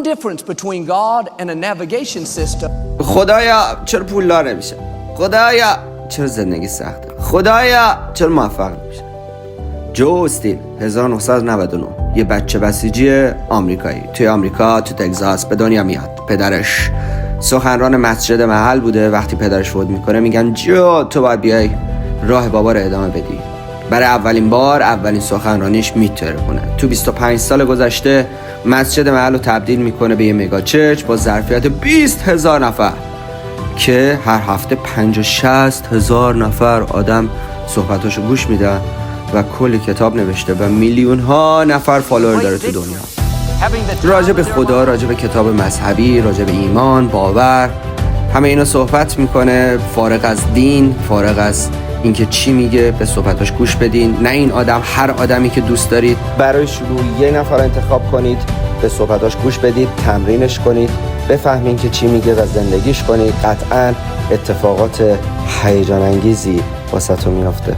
difference between God and a navigation system. خدایا چرا پولدار نمیشه؟ خدایا چرا زندگی سخته؟ خدایا چرا موفق نمیشه؟ جو استین 1999 یه بچه بسیجی آمریکایی توی آمریکا تو تگزاس به دنیا میاد. پدرش سخنران مسجد محل بوده. وقتی پدرش فوت میکنه میگن جو تو باید بیای راه بابا رو ادامه بدی. برای اولین بار اولین سخنرانیش میتره کنه. تو 25 سال گذشته مسجد محل رو تبدیل میکنه به یه مگا چرچ با ظرفیت 20,000 نفر که هر هفته 50-60,000 نفر آدم صحبتاشو گوش میدن و کلی کتاب نوشته و میلیون ها نفر فالوور داره تو دنیا. راجع به خدا، راجع به کتاب مذهبی، راجع به ایمان، باور، همه اینا صحبت میکنه. فارغ از دین، فارغ از اینکه چی میگه به صحبتاش گوش بدین. نه این آدم، هر آدمی که دوست دارید برای شروع یه نفر انتخاب کنید، به صحبتاش گوش بدید، تمرینش کنید، بفهمین که چی میگه و زندگیش کنید. قطعاً اتفاقات هیجان انگیزی واسهتون میافته.